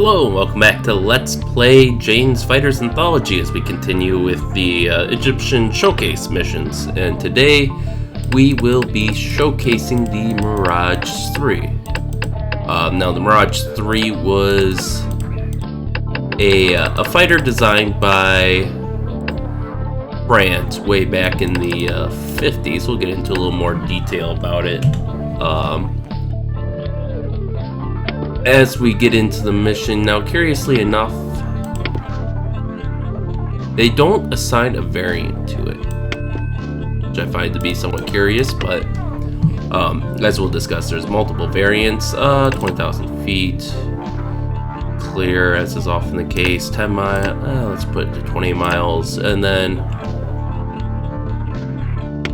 Hello and welcome back to Let's Play Jane's Fighters Anthology as we continue with the Egyptian showcase missions. And today we will be showcasing the Mirage III. Now the Mirage III was a fighter designed by France way back in the 50s. We'll get into a little more detail about it as we get into the mission. Now, curiously enough, they don't assign a variant to it, which I find to be somewhat curious, but as we'll discuss, there's multiple variants. 20,000 feet, clear, as is often the case, 10 miles, let's put it to 20 miles, and then,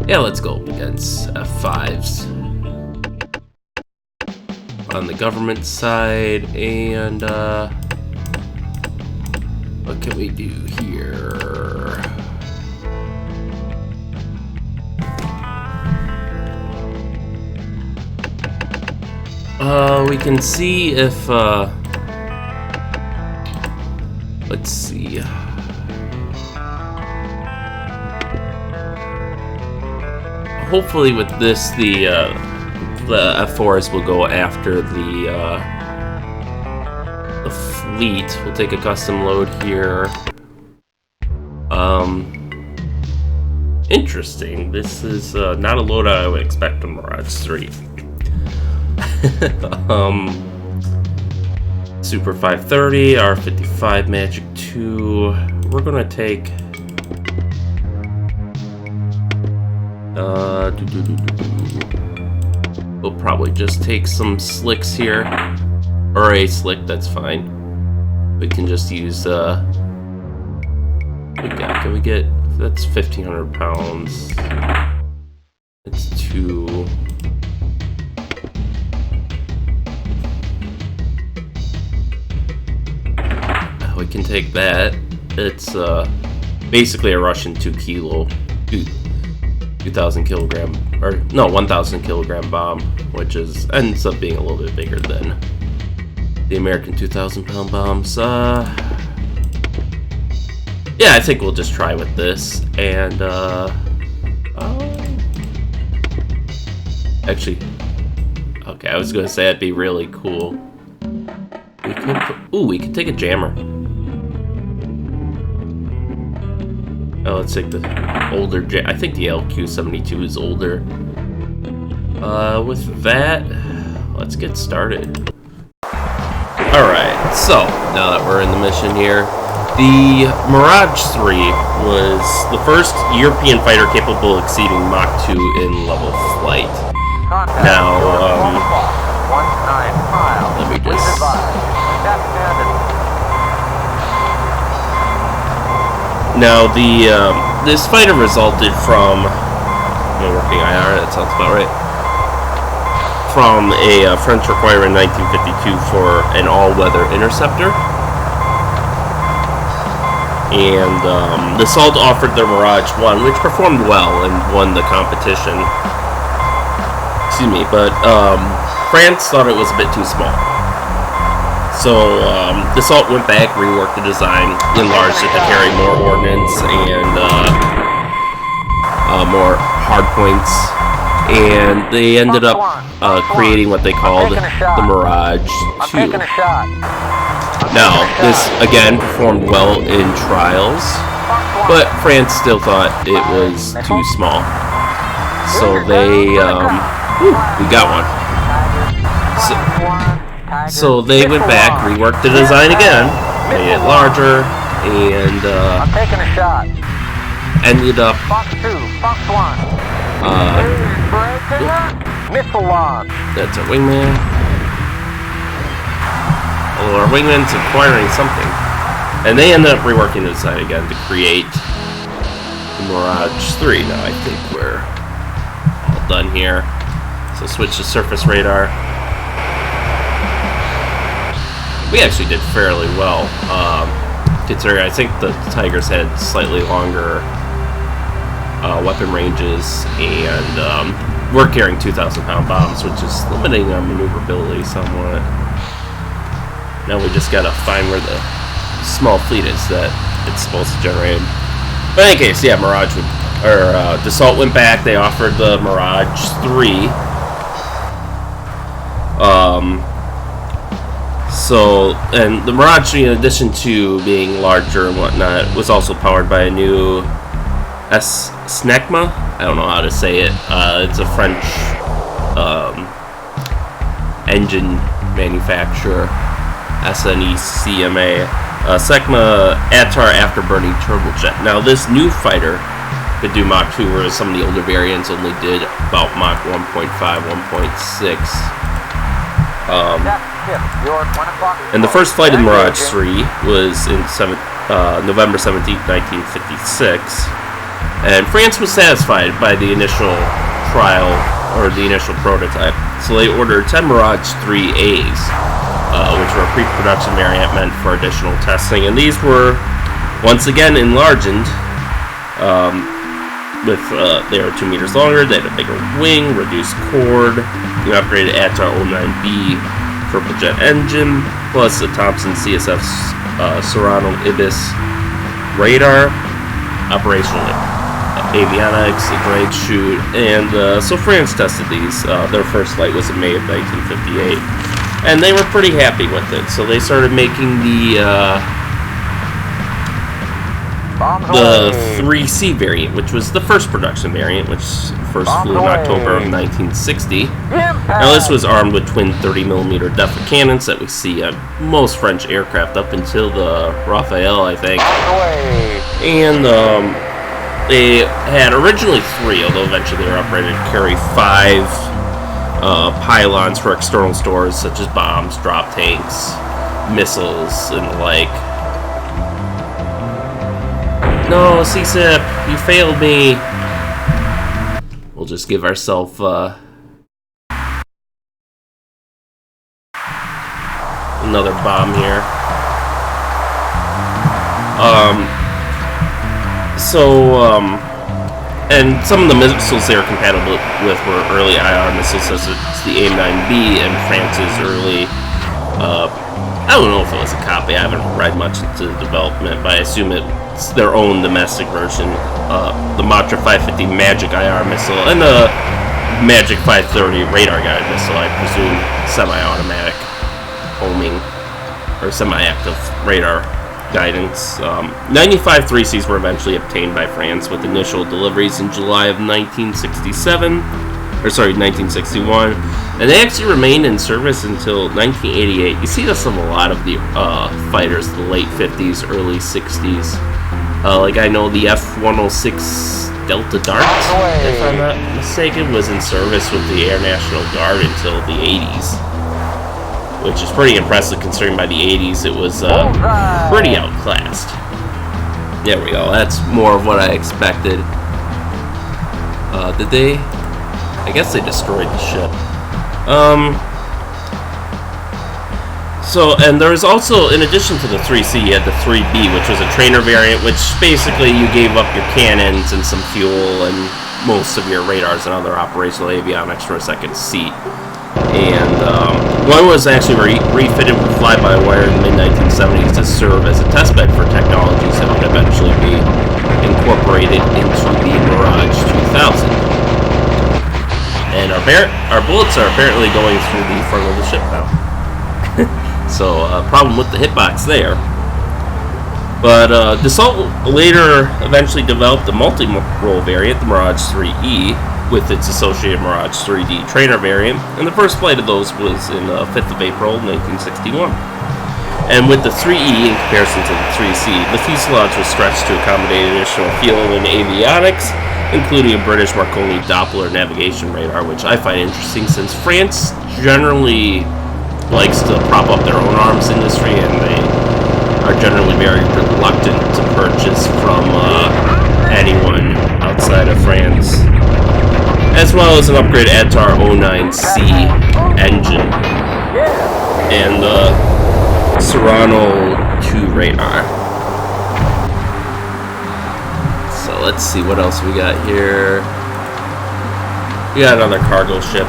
yeah, let's go up against F5s. On the government side, and what can we do here? We can see if let's see. Hopefully with this, the F4s will go after the fleet. We'll take a custom load here. Interesting. This is not a load I would expect from Mirage III. Super 530, R55 Magic 2. We're gonna take we'll probably just take some slicks here, or a slick, that's fine. We can just use, can we get, that's 1,500 pounds. It's 2. We can take that. It's, basically a Russian 2,000 kilogram, or no, 1,000 kilogram bomb, which ends up being a little bit bigger than the American 2,000 pound bombs. Yeah, I think we'll just try with this, and actually, okay, I was gonna say that'd be really cool. We could take a jammer. Oh, let's take the older I think the LQ-72 is older. With that, let's get started. Alright, so now that we're in the mission here, the Mirage III was the first European fighter capable of exceeding Mach 2 in level flight. Now, let me just... Now, this fighter resulted from, working IR, that sounds about right, from a French requirement in 1952 for an all-weather interceptor. And the Assault offered the Mirage I, which performed well and won the competition. Excuse me, but France thought it was a bit too small. So, the Assault went back, reworked the design, enlarged it to carry more ordnance and more hardpoints, and they ended up creating what they called the Mirage II. Now, this again performed well in trials, but France still thought it was too small. So they, we got one. So they went back, reworked the design again, made it larger, and ended up that's our wingman. Although our wingman's acquiring something, and they ended up reworking the design again to create the Mirage III. Now I think we're all done here. So switch to surface radar. We actually did fairly well, considering I think the Tigers had slightly longer weapon ranges, and we're carrying 2,000 pound bombs, which is limiting our maneuverability somewhat. Now we just gotta find where the small fleet is that it's supposed to generate. But in any case, yeah, Dassault went back. They offered the Mirage III. And the Mirage III, in addition to being larger and whatnot, was also powered by a new SNECMA. I don't know how to say it. It's a French engine manufacturer, SNECMA. SECMA ATAR afterburning turbojet. Now, this new fighter could do Mach 2, whereas some of the older variants only did about Mach 1.5, 1.6. And the first flight of the Mirage III was in November 17, 1956. And France was satisfied by the initial trial, or the initial prototype. So they ordered 10 Mirage 3As, which were a pre-production variant meant for additional testing. And these were, once again, enlarged. They were 2 meters longer, they had a bigger wing, reduced chord, an upgraded ATAR 09B turbojet engine, plus a Thompson CSF Serrano Ibis radar, operational avionics, a drag chute, and so France tested these. Their first flight was in May of 1958, and they were pretty happy with it, so they started making the 3C variant, which was the first production variant, which first flew in October of 1960. Now this was armed with twin 30mm DEFA cannons that we see on most French aircraft up until the Rafale, I think. And they had originally 3, although eventually they were upgraded to carry 5 pylons for external stores such as bombs, drop tanks, missiles, and the like. No, CSIP, you failed me. We'll just give ourselves another bomb here. And some of the missiles they were compatible with were early IR missiles, such as the AIM-9B and France's early. I don't know if it was a copy. I haven't read much into the development, but I assume it's their own domestic version. The Matra 550 Magic IR missile and the Magic 530 radar guided missile, I presume semi-automatic homing or semi-active radar guidance. 95 3Cs were eventually obtained by France, with initial deliveries in July of 1961, and they actually remained in service until 1988. You see this on a lot of the fighters, the late 50s, early 60s. Like I know the F-106 Delta Dart, if I'm not mistaken, was in service with the Air National Guard until the 80s. Which is pretty impressive considering by the 80s it was pretty outclassed. There we go, that's more of what I expected. Did they? I guess they destroyed the ship. And there was also, in addition to the 3C, you had the 3B, which was a trainer variant, which basically you gave up your cannons and some fuel and most of your radars and other operational avionics for a second seat. And one was actually refitted with fly-by-wire in the mid-1970s to serve as a testbed for technologies that would eventually be incorporated into the Mirage 2000. And our bullets are apparently going through the front of the ship now. So, problem with the hitbox there. But Dassault later eventually developed a multi-role variant, the Mirage 3E, with its associated Mirage 3D trainer variant, and the first flight of those was in 5th of April 1961. And with the 3E in comparison to the 3C, the fuselage was stretched to accommodate additional fuel and avionics, including a British Marconi Doppler navigation radar, which I find interesting since France generally likes to prop up their own arms industry, and they are generally very reluctant to purchase from anyone outside of France, as well as an upgraded ATAR 09C engine and the Serrano 2 radar. So let's see what else we got here. We got another cargo ship.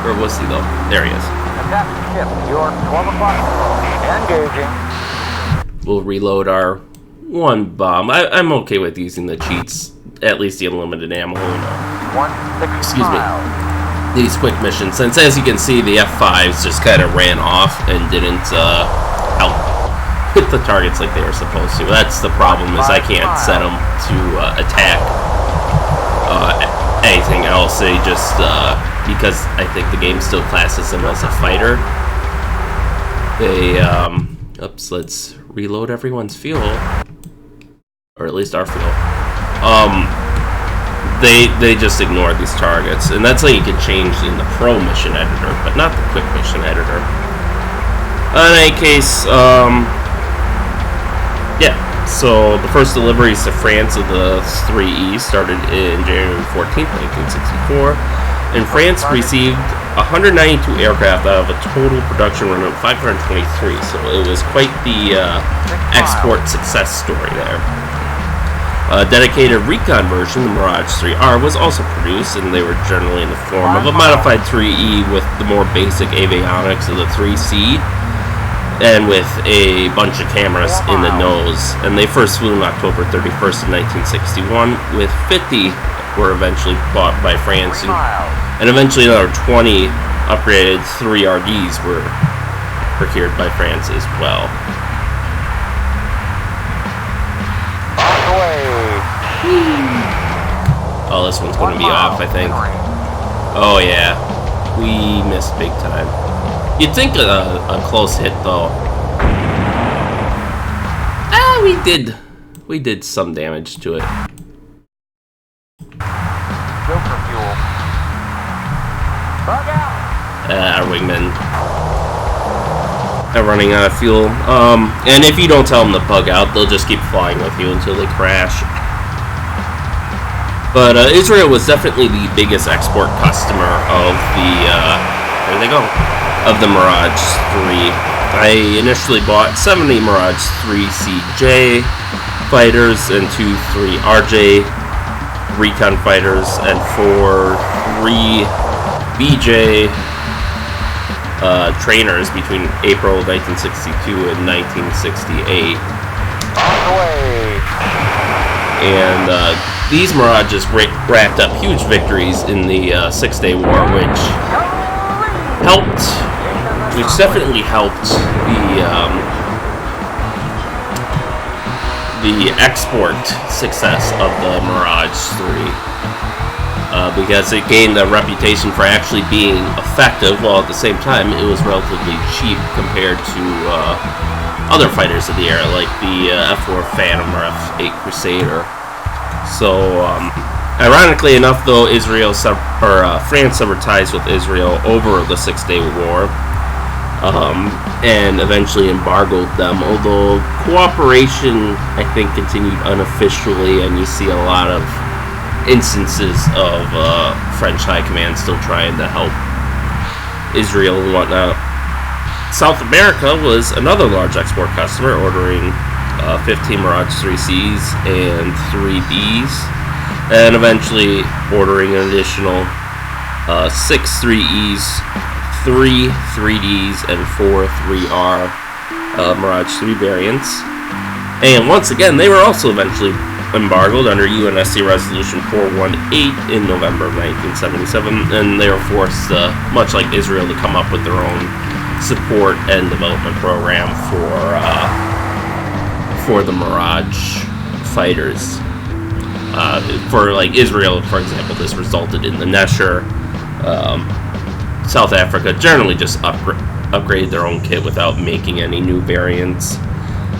Where was he though? There he is. Captain Ship, your 12 o'clock. Engaging. We'll reload our one bomb. I'm okay with using the cheats, at least the unlimited ammo. 160 Excuse me. miles. These quick missions, since as you can see, the F5s just kind of ran off and didn't help hit the targets like they were supposed to. That's the problem, is I can't set them to attack anything else. They just, because I think the game still classes them as a fighter, they, oops, let's reload everyone's fuel, or at least our fuel. They just ignore these targets, and that's something you can change in the Pro Mission Editor, but not the Quick Mission Editor. In any case, yeah, so the first deliveries to France of the 3E started in January 14th, 1964, and France received 192 aircraft out of a total production run of 523, so it was quite the export success story there. A dedicated recon version, the Mirage 3R, was also produced, and they were generally in the form of a modified 3E with the more basic avionics of the 3C, and with a bunch of cameras in the nose. And they first flew on October 31st of 1961, with 50 were eventually bought by France, and eventually another 20 upgraded 3RDs were procured by France as well. Oh, this one's going to be off, I think. Oh, yeah. We missed big time. You'd think a close hit, though. We did some damage to it. Filter fuel. Bug out. Our wingmen are running out of fuel. And if you don't tell them to bug out, they'll just keep flying with you until they crash. But Israel was definitely the biggest export customer of the, there they go, of the Mirage III. I initially bought 70 Mirage 3CJ fighters and 2 3RJ recon fighters and 4 3BJ trainers between April 1962 and 1968. On the way. And these Mirages racked up huge victories in the Six-Day War, which definitely helped the export success of the Mirage III, because it gained a reputation for actually being effective, while at the same time it was relatively cheap compared to other fighters of the era, like the F-4 Phantom or F-8 Crusader. So, ironically enough, though, France severed ties with Israel over the Six-Day War, and eventually embargoed them, although cooperation, I think, continued unofficially, and you see a lot of instances of French High Command still trying to help Israel and whatnot. South America was another large export customer, ordering 15 Mirage 3Cs and 3Bs, and eventually ordering an additional 6 3Es, 3 3Ds, and 4 3R Mirage 3 variants. And once again, they were also eventually embargoed under UNSC Resolution 418 in November of 1977, and they were forced, much like Israel, to come up with their own support and development program for the Mirage fighters. For like Israel, for example, this resulted in the Nesher. South Africa generally just upgraded their own kit without making any new variants.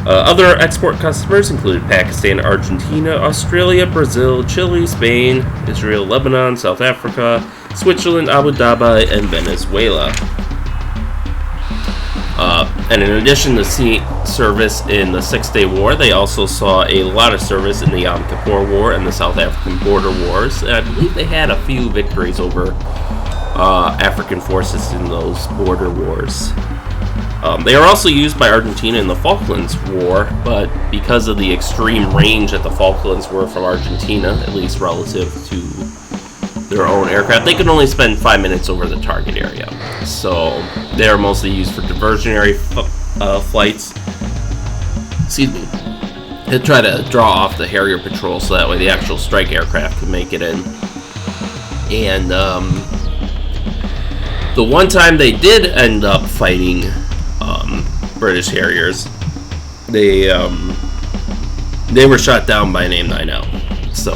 Other export customers included Pakistan, Argentina, Australia, Brazil, Chile, Spain, Israel, Lebanon, South Africa, Switzerland, Abu Dhabi, and Venezuela. And in addition to service in the Six-Day War, they also saw a lot of service in the Yom Kippur War and the South African border wars. And I believe they had a few victories over African forces in those border wars. They are also used by Argentina in the Falklands War, but because of the extreme range that the Falklands were from Argentina, at least relative to their own aircraft. They could only spend 5 minutes over the target area. So they're mostly used for diversionary flights. Excuse me. To try to draw off the Harrier patrol so that way the actual strike aircraft can make it in. And the one time they did end up fighting British Harriers, they were shot down by an AIM-9L. So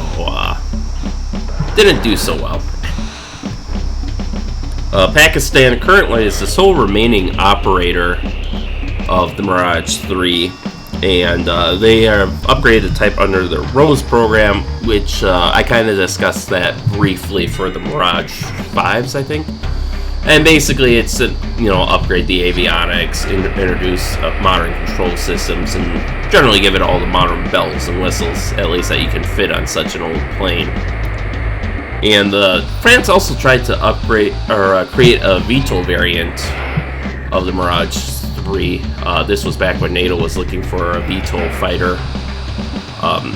didn't do so well. Pakistan currently is the sole remaining operator of the Mirage III, and they have upgraded the type under the Rose program, which I kind of discussed that briefly for the Mirage 5s, I think. And basically, it's to upgrade the avionics, introduce modern control systems, and generally give it all the modern bells and whistles, at least that you can fit on such an old plane. And France also tried to upgrade or create a VTOL variant of the Mirage III. This was back when NATO was looking for a VTOL fighter.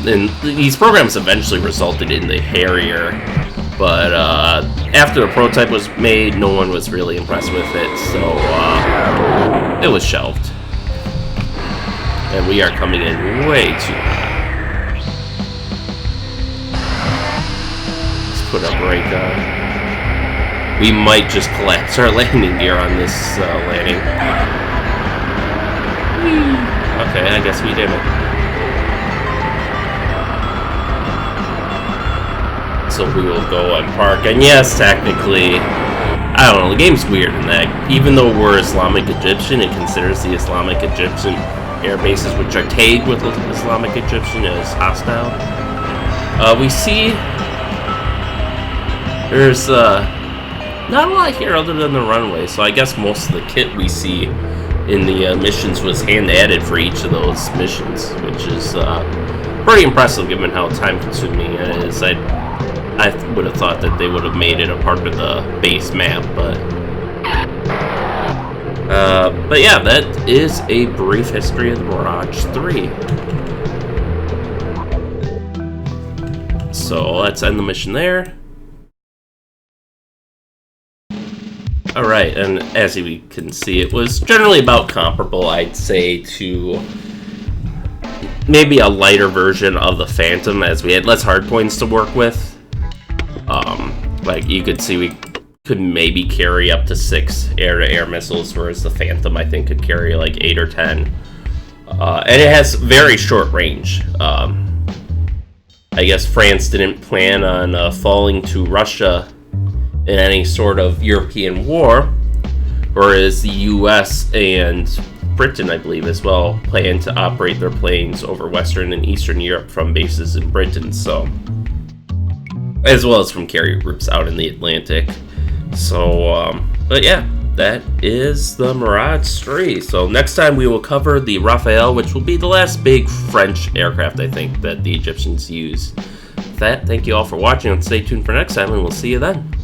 And these programs eventually resulted in the Harrier, but after the prototype was made, no one was really impressed with it, so it was shelved. And we are coming in way too high. Put a brake on. We might just collapse our landing gear on this landing. Okay, I guess we didn't. So we will go and park. And yes, technically, I don't know, the game's weird in that even though we're Islamic Egyptian, it considers the Islamic Egyptian air bases, which are tagged with Islamic Egyptian, as hostile. We see there's not a lot here other than the runway, so I guess most of the kit we see in the missions was hand-added for each of those missions, which is pretty impressive given how time-consuming it is. I would have thought that they would have made it a part of the base map, but yeah, that is a brief history of the Mirage III. So let's end the mission there. Alright, and as we can see, it was generally about comparable, I'd say, to maybe a lighter version of the Phantom, as we had less hardpoints to work with. Like, you could see we could maybe carry up to 6 air-to-air missiles, whereas the Phantom, I think, could carry like 8 or 10. And it has very short range. I guess France didn't plan on falling to Russia in any sort of European war, whereas the US and Britain, I believe, as well, plan to operate their planes over Western and Eastern Europe from bases in Britain, so as well as from carrier groups out in the Atlantic. So, but yeah, that is the Mirage III. So next time we will cover the Rafale, which will be the last big French aircraft, I think, that the Egyptians use. With that, thank you all for watching, and stay tuned for next time, and we'll see you then.